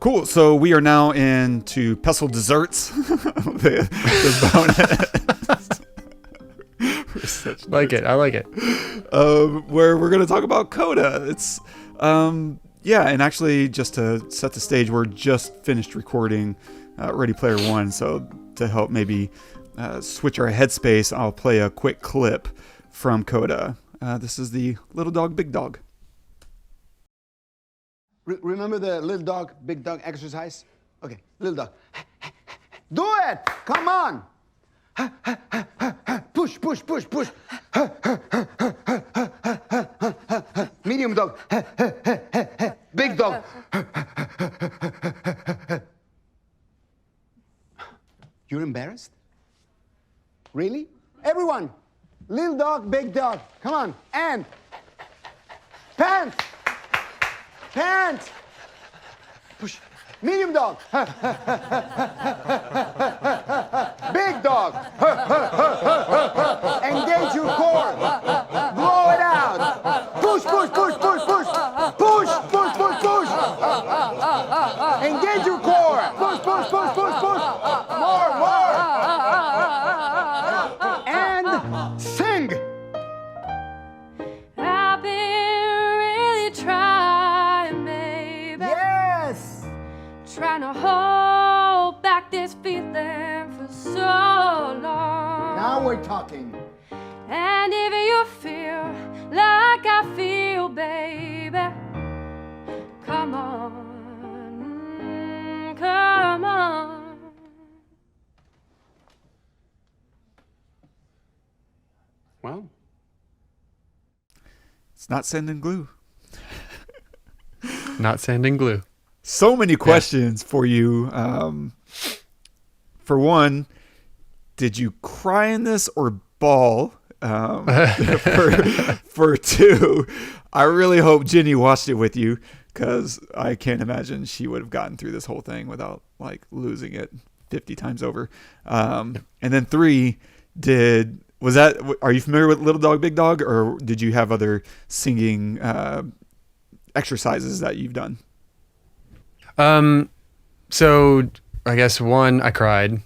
Cool. So we are now into Pestle Desserts. the bonus. I like it. Where we're going to talk about CODA. It's, and actually just to set the stage, we're just finished recording Ready Player One. So to help maybe switch our headspace, I'll play a quick clip from CODA. This is the Little Dog, Big Dog. Remember the little dog, big dog exercise? Okay, little dog. Do it! Come on! Push, push, push, push. Medium dog. Big dog. You're embarrassed? Really? Everyone! Little dog, big dog. Come on. And pants! Pants! Push. Medium dog. Big dog. Engage your core. Blow it out. Push, push, push, push, push. Push, push, push, push. Engage your core. Push, push, push, push, push. More. And sing. I've been really trying, baby. Yes. Trying to hold back this feeling for so long. Now we're talking. And if you feel like I feel, baby, come on, come on. Well, It's not sand and glue. Not sand and glue. So many questions for you. For one, did you cry in this or bawl? For two, I really hope Jenny watched it with you, because I can't imagine she would have gotten through this whole thing without like losing it 50 times over. And then three, are you familiar with Little Dog, Big Dog, or did you have other singing exercises that you've done? So I guess one, I cried.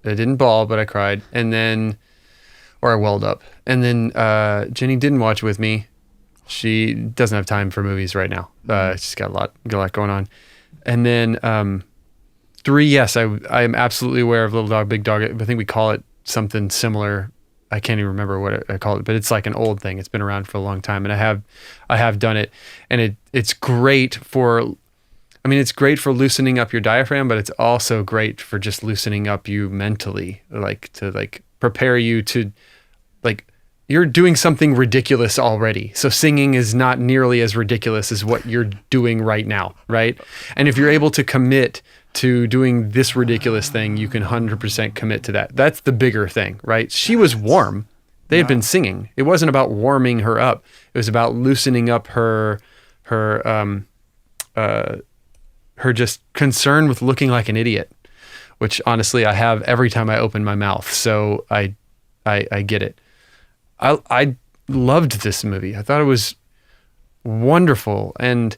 I didn't bawl, but I cried. And then, or I welled up. And then, Jenny didn't watch with me. She doesn't have time for movies right now. She's got a lot going on. And then, three, yes, I am absolutely aware of Little Dog, Big Dog. I think we call it something similar. I can't even remember what I call it, but it's like an old thing. It's been around for a long time, and I have done it, and it's great for. I mean, it's great for loosening up your diaphragm, but it's also great for just loosening up you mentally, to prepare you to, you're doing something ridiculous already. So singing is not nearly as ridiculous as what you're doing right now, right? And if you're able to commit to doing this ridiculous thing, you can 100% commit to that. That's the bigger thing, right? She was warm. They had been singing. It wasn't about warming her up. It was about loosening up her just concern with looking like an idiot, which honestly I have every time I open my mouth. So I get it. I loved this movie. I thought it was wonderful. And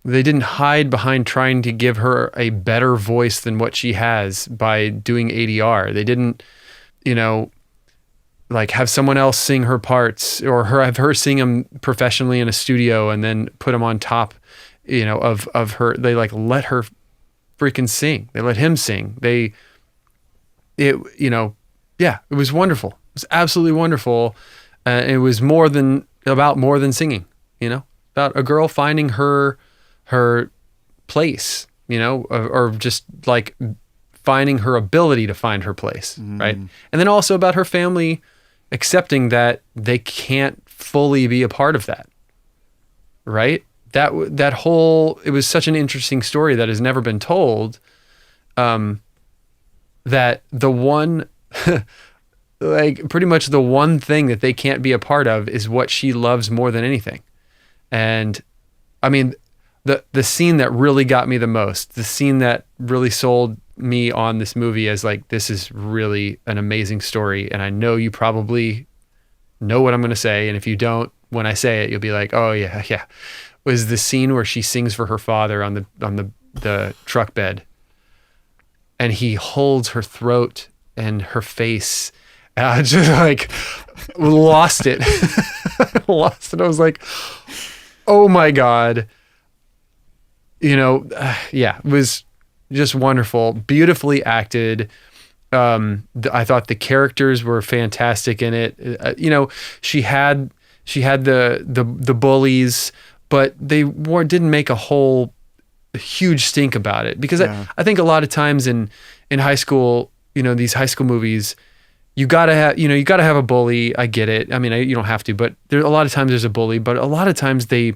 they didn't hide behind trying to give her a better voice than what she has by doing ADR. They didn't, have someone else sing her parts, or have her sing them professionally in a studio and then put them on top of her. They let her freaking sing. They let him sing. It was wonderful. It was absolutely wonderful. It was more than singing, about a girl finding her place, or just like finding her ability to find her place. Right. And then also about her family accepting that they can't fully be a part of that. Right. That whole, it was such an interesting story that has never been told, that the one, pretty much the one thing that they can't be a part of is what she loves more than anything. And I mean, the scene that really got me the most, the scene that really sold me on this movie as this is really an amazing story. And I know you probably know what I'm going to say. And if you don't, when I say it, you'll be like, oh yeah. Was the scene where she sings for her father on the the truck bed, and he holds her throat and her face. And I just like lost it. Lost it. I was like, oh my God. Yeah, it was just wonderful. Beautifully acted. I thought the characters were fantastic in it. She had the bullies, but they didn't make a huge stink about it, because I think a lot of times in high school, these high school movies, you gotta have a bully. I get it. I mean, you don't have to, but a lot of times there's a bully, but a lot of times they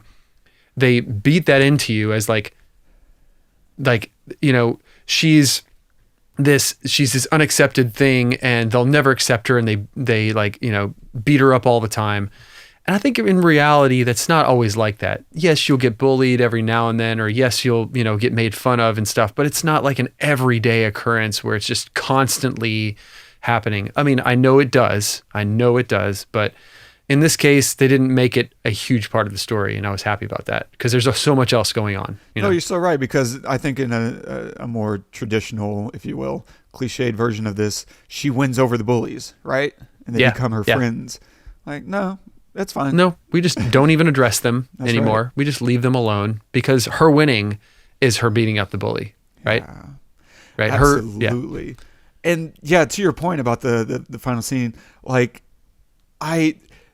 beat that into you as she's this unaccepted thing, and they'll never accept her, and they beat her up all the time. And I think in reality, that's not always like that. Yes, you'll get bullied every now and then, or yes, you'll get made fun of and stuff, but it's not like an everyday occurrence where it's just constantly happening. I mean, I know it does, but in this case, they didn't make it a huge part of the story, and I was happy about that, because there's so much else going on. No, you're so right, because I think in a more traditional, if you will, cliched version of this, she wins over the bullies, right? And they become her friends. Like, no, that's fine. No, we just don't even address them anymore. Right. We just leave them alone, because her winning is her beating up the bully, right? Yeah. Right. Absolutely. And to your point about the final scene,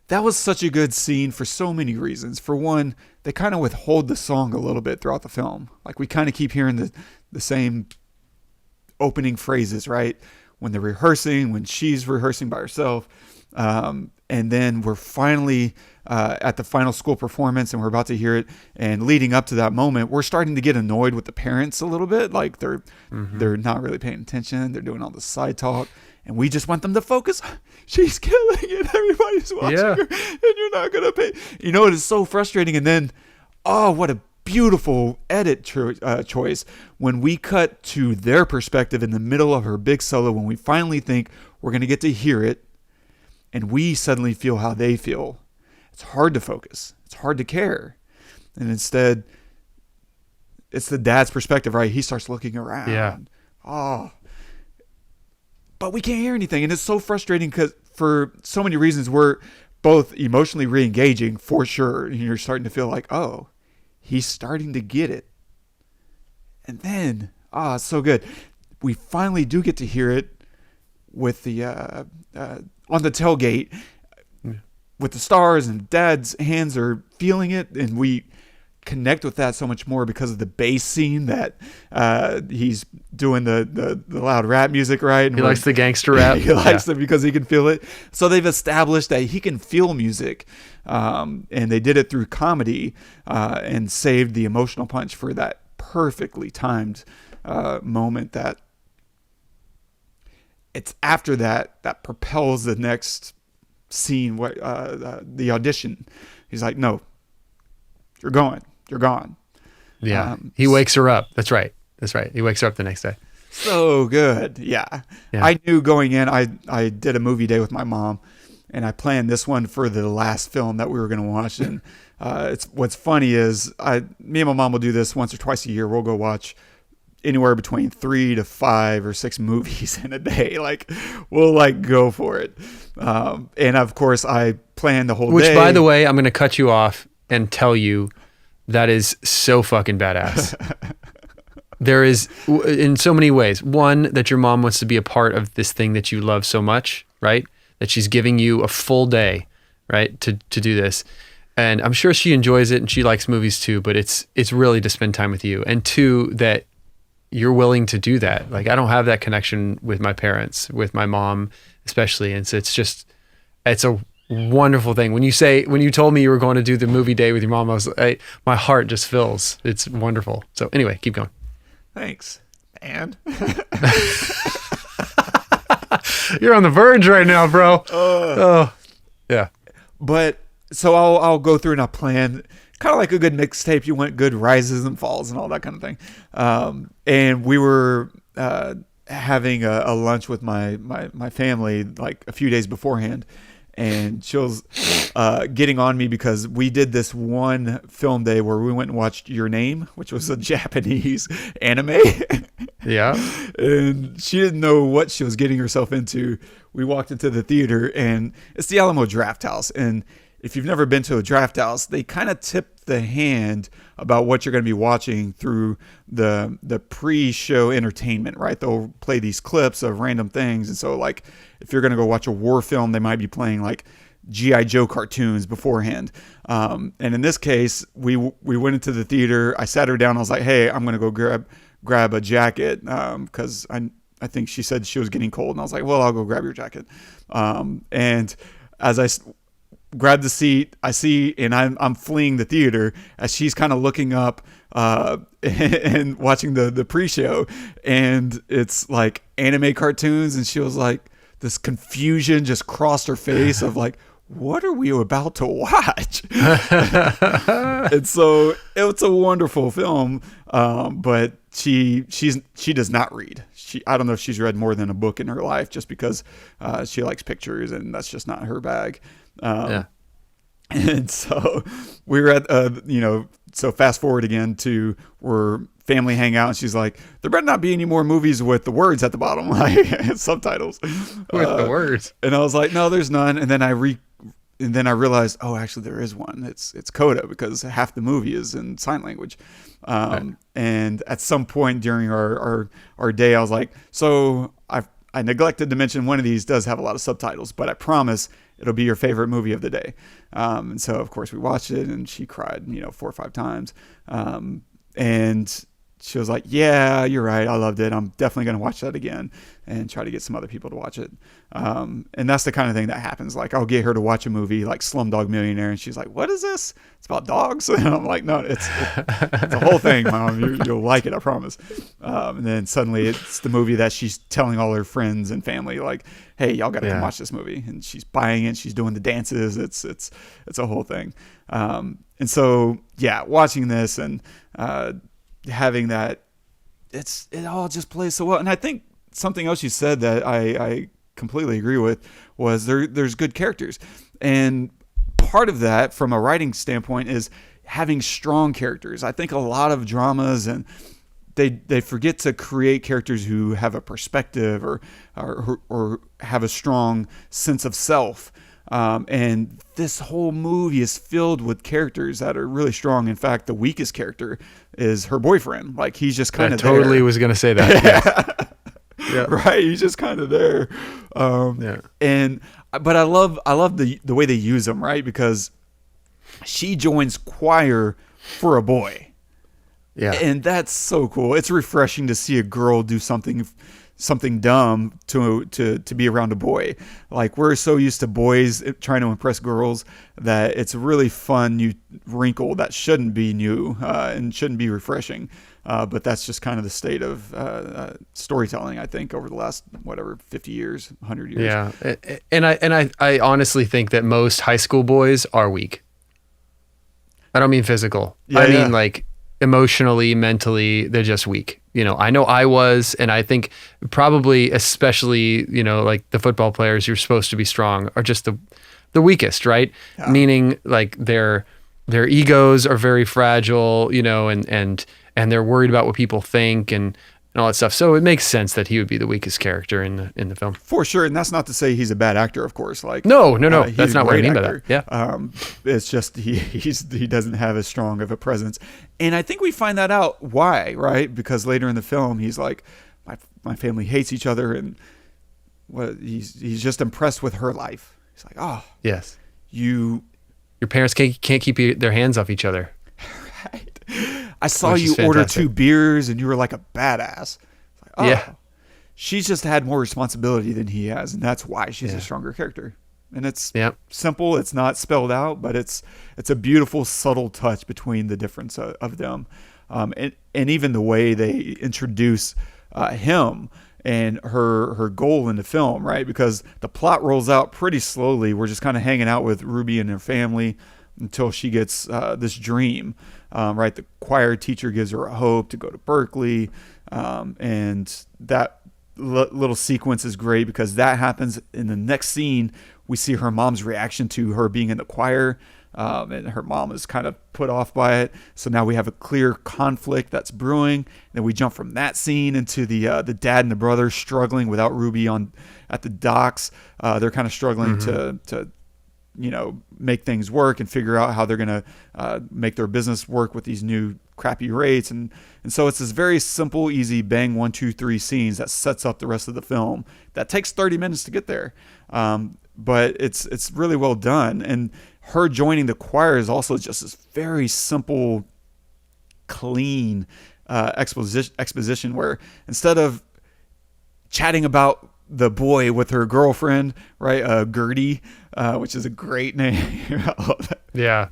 that was such a good scene for so many reasons. For one, they kind of withhold the song a little bit throughout the film. Like, we kind of keep hearing the same opening phrases, right? When they're rehearsing, when she's rehearsing by herself. And then we're finally at the final school performance, and we're about to hear it. And leading up to that moment, we're starting to get annoyed with the parents a little bit. Like, they're not really paying attention. They're doing all this side talk. And we just want them to focus. She's killing it. Everybody's watching her, and you're not going to pay. It is so frustrating. And then, what a beautiful edit choice when we cut to their perspective in the middle of her big solo, when we finally think we're going to get to hear it, and we suddenly feel how they feel. It's hard to focus. It's hard to care. And instead, it's the dad's perspective, right? He starts looking around. Yeah. But we can't hear anything, and it's so frustrating, because for so many reasons, we're both emotionally re-engaging for sure, and you're starting to feel like, he's starting to get it. And then, it's so good. We finally do get to hear it with the on the tailgate with the stars, and Dad's hands are feeling it, and we connect with that so much more because of the bass scene that he's doing the loud rap music, right? And he likes the gangster rap. He likes it because he can feel it. So they've established that he can feel music, and they did it through comedy, and saved the emotional punch for that perfectly timed moment. That it's after that propels the next scene, the audition. He's like, no, you're gone. Yeah. He wakes her up. That's right. He wakes her up the next day. So good. Yeah. I knew going in, I did a movie day with my mom, and I planned this one for the last film that we were going to watch. And what's funny is me and my mom will do this once or twice a year. We'll go watch anywhere between 3 to 5 or 6 movies in a day. Like, we'll go for it. And of course I planned the whole day. Which, by the way, I'm going to cut you off and tell you that is so fucking badass. There is, in so many ways, one, that your mom wants to be a part of this thing that you love so much, right? That she's giving you a full day, right, to do this. And I'm sure she enjoys it, and she likes movies too, but it's really to spend time with you. And two, that you're willing to do that. Like, I don't have that connection with my parents, with my mom especially. And so it's a wonderful thing. When you told me you were going to do the movie day with your mom, my heart just fills. It's wonderful. So anyway, keep going. Thanks. And you're on the verge right now, bro. Yeah. But so I'll go through and I'll plan kind of like a good mixtape. You want good rises and falls and all that kind of thing. And we were having a lunch with my family like a few days beforehand. and she was getting on me because we did this one film day where we went and watched Your Name, which was a Japanese anime. Yeah. And she didn't know what she was getting herself into. We walked into the theater, and it's the Alamo Draft House. And if you've never been to a draft house, they kind of tip the hand about what you're going to be watching through the pre-show entertainment, right? They'll play these clips of random things. And so, like, if you're going to go watch a war film, they might be playing, like, G.I. Joe cartoons beforehand. And in this case, we went into the theater. I sat her down. I was like, hey, I'm going to go grab a jacket because I think she said she was getting cold. And I was like, well, I'll go grab your jacket. And as I grabbed the seat, I see, and I'm fleeing the theater as she's kind of looking up and watching the pre-show, and it's like anime cartoons, and she was like, this confusion just crossed her face of like, what are we about to watch? And so it's a wonderful film, but she does not read. I don't know if she's read more than a book in her life, just because she likes pictures, and that's just not her bag. And so we were at, so fast forward again to where family hang out, and she's like, there better not be any more movies with the words at the bottom, like subtitles. With the words. And I was like, no, there's none. And then I realized, oh, actually there is one. It's CODA, because half the movie is in sign language. And at some point during our day, I was like, so I neglected to mention one of these does have a lot of subtitles, but I promise it'll be your favorite movie of the day. And so, of course, we watched it, and she cried, 4 or 5 times. And she was like, yeah, you're right. I loved it. I'm definitely going to watch that again and try to get some other people to watch it. And that's the kind of thing that happens. Like, I'll get her to watch a movie like Slumdog Millionaire, and she's like, what is this? It's about dogs? And I'm like, no, it's a whole thing, Mom. You'll like it, I promise. And then suddenly it's the movie that she's telling all her friends and family, like, hey, y'all got to come watch this movie. And she's buying it. She's doing the dances. It's a whole thing. And so, yeah, watching this and having that, it all just plays so well. And I think something else you said that I completely agree with was there's good characters. And part of that from a writing standpoint is having strong characters. I think a lot of dramas, and they forget to create characters who have a perspective or have a strong sense of self. And this whole movie is filled with characters that are really strong. In fact, the weakest character is her boyfriend. Like, he's just kind of there. Totally was going to say that. Yeah. Right. He's just kind of there. But I love the way they use him, right? Because she joins choir for a boy. Yeah. And that's so cool. It's refreshing to see a girl do something dumb to be around a boy. Like, we're so used to boys trying to impress girls that it's a really fun new wrinkle that shouldn't be new and shouldn't be refreshing. But that's just kind of the state of storytelling, I think, over the last 50 years, 100 years. Yeah, and I honestly think that most high school boys are weak. I don't mean physical. I mean like emotionally, mentally, they're just weak. I know I was, and I think probably especially, like the football players who are supposed to be strong are just the weakest, right? Yeah. Meaning like their egos are very fragile, and they're worried about what people think and all that stuff. So it makes sense that he would be the weakest character in the film. For sure. And that's not to say he's a bad actor, of course. Like, no. That's not what I mean by that. Yeah. It's just he doesn't have as strong of a presence. And I think we find that out why, right? Because later in the film, he's like, my family hates each other, and he's just impressed with her life. He's like, oh, yes, your parents can't keep their hands off each other. Right. I saw you order 2 beers and you were like a badass. Like, oh, yeah. She's just had more responsibility than he has, and that's why she's a stronger character. And it's simple. It's not spelled out, but it's a beautiful, subtle touch between the difference of them. And even the way they introduce him and her goal in the film, right? Because the plot rolls out pretty slowly. We're just kind of hanging out with Ruby and her family until she gets this dream, right? The choir teacher gives her a hope to go to Berkeley, and that little sequence is great because that happens in the next scene. We see her mom's reaction to her being in the choir, and her mom is kind of put off by it. So now we have a clear conflict that's brewing. Then we jump from that scene into the dad and the brother struggling without Ruby at the docks. They're kind of struggling to make things work and figure out how they're going to make their business work with these new crappy rates. And so it's this very simple, easy bang 1, 2, 3 scenes that sets up the rest of the film. That takes 30 minutes to get there. But it's really well done. And her joining the choir is also just this very simple, clean exposition where instead of chatting about the boy with her girlfriend, right? Gertie, which is a great name. I love that. Yeah.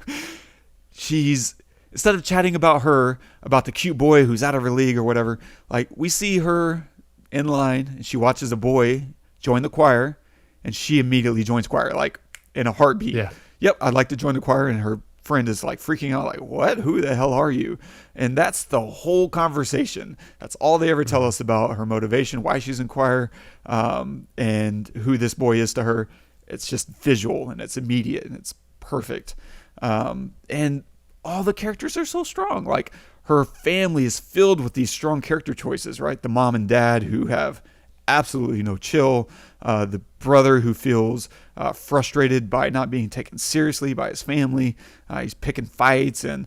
Instead of chatting about the cute boy who's out of her league or whatever, like we see her in line and she watches a boy join the choir and she immediately joins choir, like in a heartbeat. Yeah. Yep, I'd like to join the choir. And her friend is like freaking out, like, what? Who the hell are you? And that's the whole conversation. That's all they ever tell us about her motivation, why she's in choir, and who this boy is to her. It's just visual and it's immediate and it's perfect. And all the characters are so strong. Like her family is filled with these strong character choices, right? The mom and dad who have absolutely no chill. The brother who feels frustrated by not being taken seriously by his family. He's picking fights and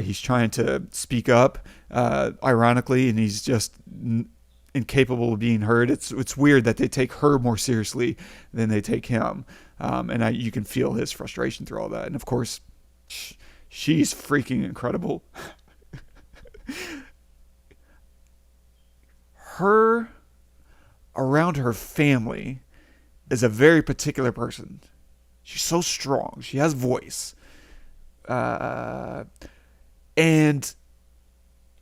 he's trying to speak up, ironically, and he's just incapable of being heard. It's weird that they take her more seriously than they take him. And you can feel his frustration through all that. And of course, she's freaking incredible. Her around her family is a very particular person. She's so strong. She has voice. And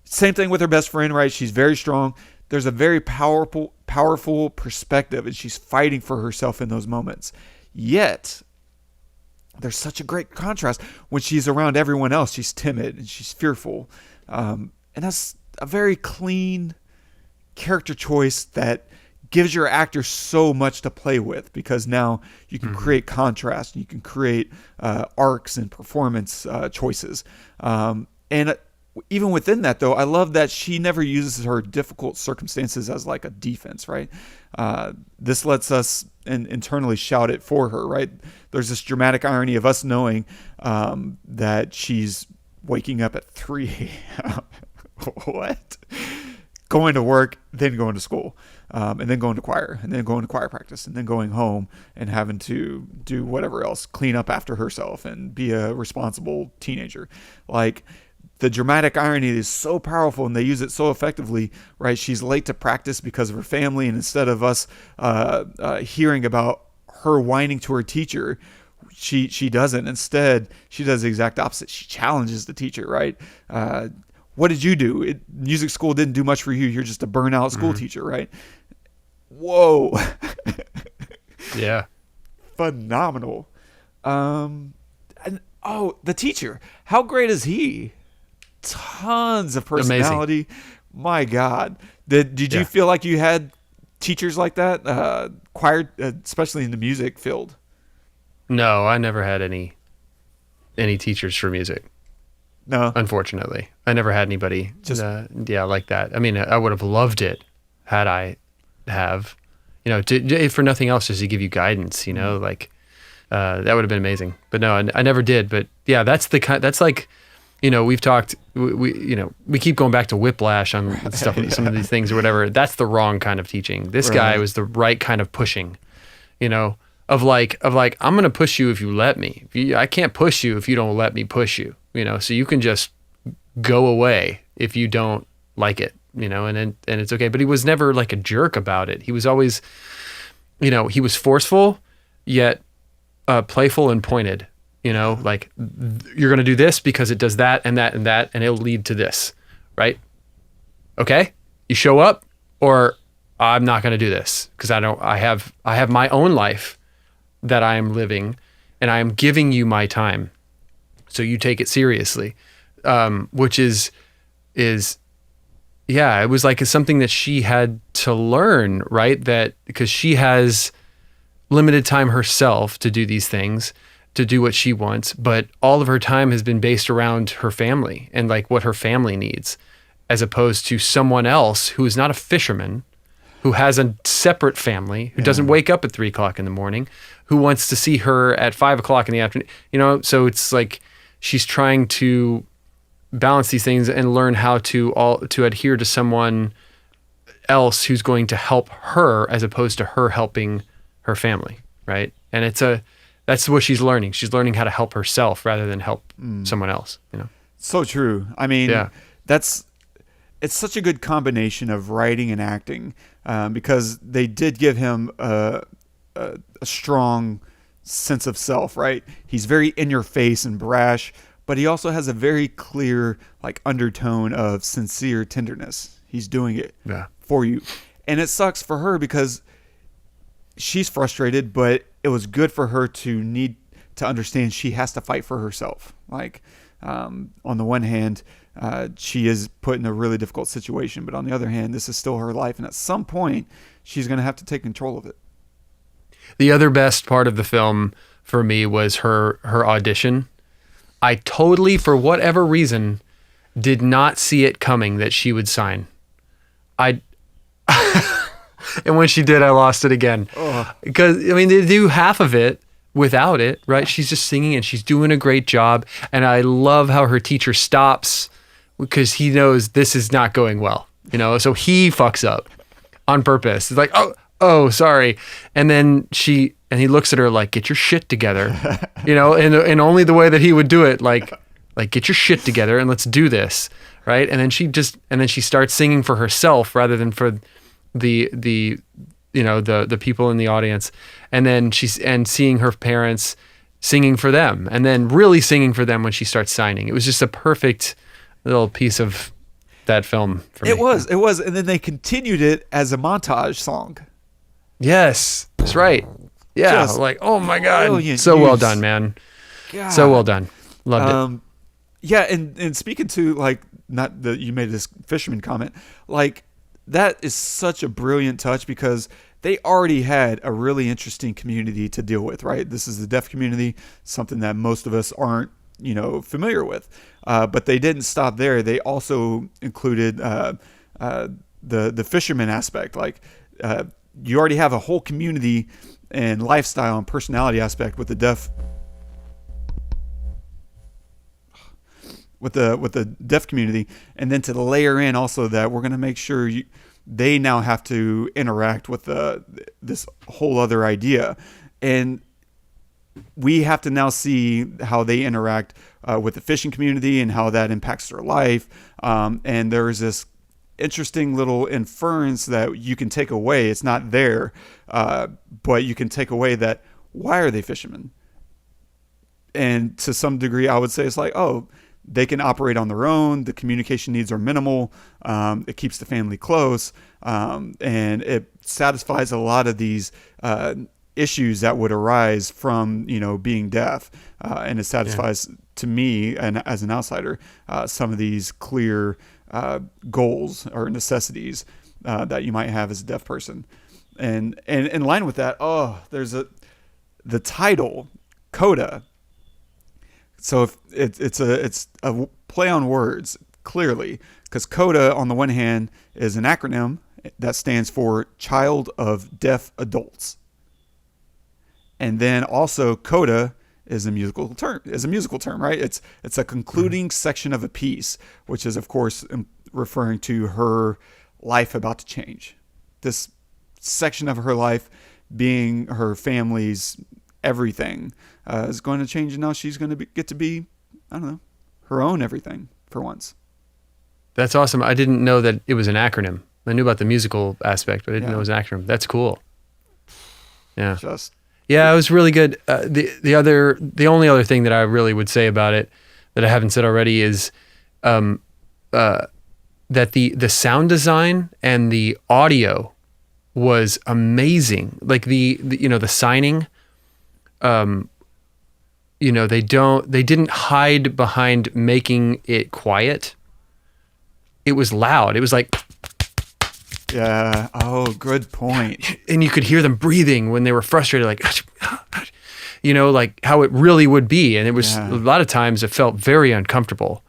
same thing with her best friend, right? She's very strong. There's a very powerful perspective, and she's fighting for herself in those moments. Yet, there's such a great contrast when she's around everyone else. She's timid and she's fearful. And that's a very clean character choice that gives your actor so much to play with, because now you can create contrast, you can create arcs and performance choices. And even within that, though, I love that she never uses her difficult circumstances as like a defense, right? This lets us internally shout it for her, right? There's this dramatic irony of us knowing that she's waking up at 3 a.m. What? Going to work, then going to school, and then going to choir, and then going to choir practice, and then going home and having to do whatever else, clean up after herself and be a responsible teenager. Like, the dramatic irony is so powerful and they use it so effectively, right? She's late to practice because of her family, and instead of us hearing about her whining to her teacher, she doesn't. Instead, she does the exact opposite. She challenges the teacher, right? What did you do? Music school didn't do much for you. You're just a burnout school teacher, right? Whoa. Yeah. Phenomenal. The teacher. How great is he? Tons of personality. Amazing. My God. Did you feel like you had teachers like that? Choir, especially in the music field? No, I never had any teachers for music. No, unfortunately, I never had anybody like that. I mean, I would have loved it had I have, for nothing else, just to give you guidance, like that would have been amazing. But no, I never did. But yeah, that's like, we've talked, we keep going back to whiplash on stuff, some of these things or whatever. That's the wrong kind of teaching. This guy was the right kind of pushing, of like, I'm going to push you if you let me. I can't push you if you don't let me push you. So you can just go away if you don't like it, and it's okay. But he was never like a jerk about it. He was always, he was forceful, yet playful and pointed, like you're going to do this because it does that and that and that, and it'll lead to this, right? Okay. You show up, or I'm not going to do this because I have my own life that I am living, and I am giving you my time. So you take it seriously, which it was like something that she had to learn, right? That because she has limited time herself to do these things, to do what she wants, but all of her time has been based around her family and like what her family needs, as opposed to someone else who is not a fisherman, who has a separate family, who doesn't wake up at 3 o'clock in the morning, who wants to see her at 5 o'clock in the afternoon. You know, so it's like she's trying to balance these things and learn how to adhere to someone else who's going to help her as opposed to her helping her family, right? And that's what she's learning. She's learning how to help herself rather than help someone else, you know? So true. I mean, it's such a good combination of writing and acting, because they did give him a strong sense of self, right? He's very in your face and brash, but he also has a very clear like undertone of sincere tenderness. He's doing it for you. And it sucks for her because she's frustrated, but it was good for her to need to understand she has to fight for herself. Like, on the one hand, she is put in a really difficult situation, but on the other hand, this is still her life. And at some point she's going to have to take control of it. The other best part of the film for me was her audition. I totally, for whatever reason, did not see it coming that she would sign. And when she did, I lost it again. Because, I mean, they do half of it without it, right? She's just singing and she's doing a great job. And I love how her teacher stops because he knows this is not going well, you know? So he fucks up on purpose. It's like, oh, sorry. And then he looks at her like, get your shit together, you know? And only the way that he would do it, like get your shit together and let's do this, right? And then she starts singing for herself rather than for the people in the audience, and then seeing her parents singing for them, and then really singing for them when she starts signing. It was just a perfect little piece of that film for me. It was, and then they continued it as a montage song. Yes, that's right. Yeah, Just like, oh my God, brilliant so well use. done, man. God. So well done. Loved it. Yeah, and speaking to like, not that you made this fisherman comment, like that is such a brilliant touch because they already had a really interesting community to deal with, right? This is the deaf community, something that most of us aren't, familiar with. But they didn't stop there. They also included the fisherman aspect. Like you already have a whole community and lifestyle and personality aspect with the deaf. With the deaf community, and then to layer in also that we're going to make sure they now have to interact with this whole other idea, and we have to now see how they interact with the fishing community and how that impacts their life. And there is this interesting little inference that you can take away. It's not there, but you can take away that why are they fishermen? And to some degree, I would say it's like, oh, they can operate on their own. The communication needs are minimal. It keeps the family close. And it satisfies a lot of these issues that would arise from, being deaf. And it satisfies, to me, and as an outsider, some of these clear goals or necessities that you might have as a deaf person. And in line with that, there's the title, CODA. So if it's a play on words, clearly, because CODA, on the one hand, is an acronym that stands for Child of Deaf Adults. And then also CODA is a musical term, right? It's a concluding section of a piece, which is, of course, referring to her life about to change. This section of her life being her family's everything is going to change, and now she's going to get to be, I don't know, her own everything for once. That's awesome. I didn't know that it was an acronym. I knew about the musical aspect, but I didn't know it was an acronym. That's cool. Yeah. Yeah, it was really good. The only other thing that I really would say about it that I haven't said already is that the sound design and the audio was amazing. Like the signing, they didn't hide behind making it quiet. It was loud. It was like, Yeah. Oh, good point. And you could hear them breathing when they were frustrated, like, like how it really would be. And it was a lot of times it felt very uncomfortable.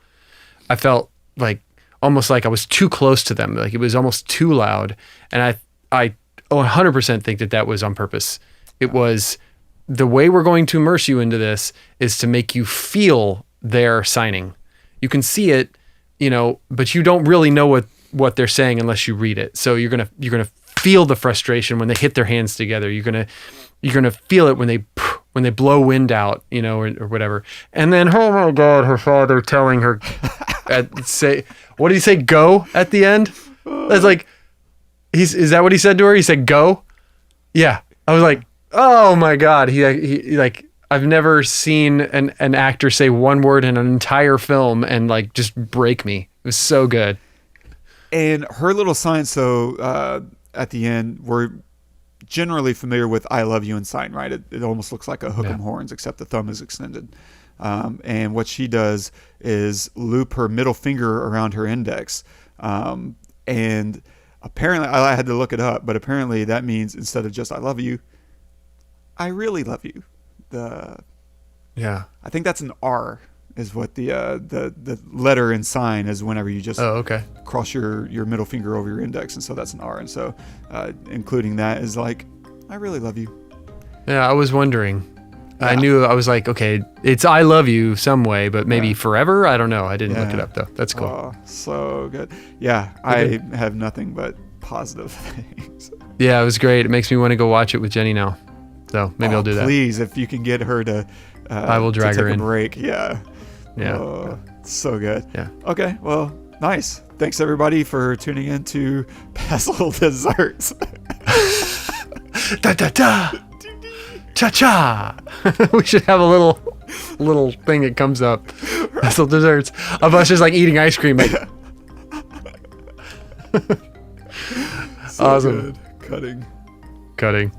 I felt like almost like I was too close to them. Like it was almost too loud. And I 100% think that was on purpose. It was the way we're going to immerse you into this is to make you feel their signing. You can see it, but you don't really know what they're saying unless you read it. So you're gonna feel the frustration when they hit their hands together. You're gonna feel it when they blow wind out, or whatever. And then, oh my God, her father telling her, what did he say? Go at the end. That's like, is that what he said to her? He said go. Yeah, I was like, oh my God. He like, I've never seen an actor say one word in an entire film and like just break me. It was so good. And her little sign, so at the end, we're generally familiar with I love you and sign, right? It almost looks like a hook 'em horns, except the thumb is extended. And what she does is loop her middle finger around her index. And apparently, I had to look it up, but apparently that means instead of just I love you, I really love you. I think that's an R is what the letter in sign is whenever you just cross your middle finger over your index, and so that's an R. And so including that is like, I really love you. Yeah, I was wondering. Yeah. I was like, okay, it's I love you some way, but maybe forever? I don't know. I didn't look it up though. That's cool. Oh, so good. Yeah, I have nothing but positive things. Yeah, it was great. It makes me want to go watch it with Jenny now. So maybe I'll do that. Please, if you can get her to I will drag her in. A break. Yeah. So good. Yeah. Okay. Well, nice. Thanks everybody for tuning in to Pestle Desserts. Da da da. Cha cha. We should have a little thing that comes up. Pestle Desserts of us just like eating ice cream. Like. So Awesome. Good. Cutting.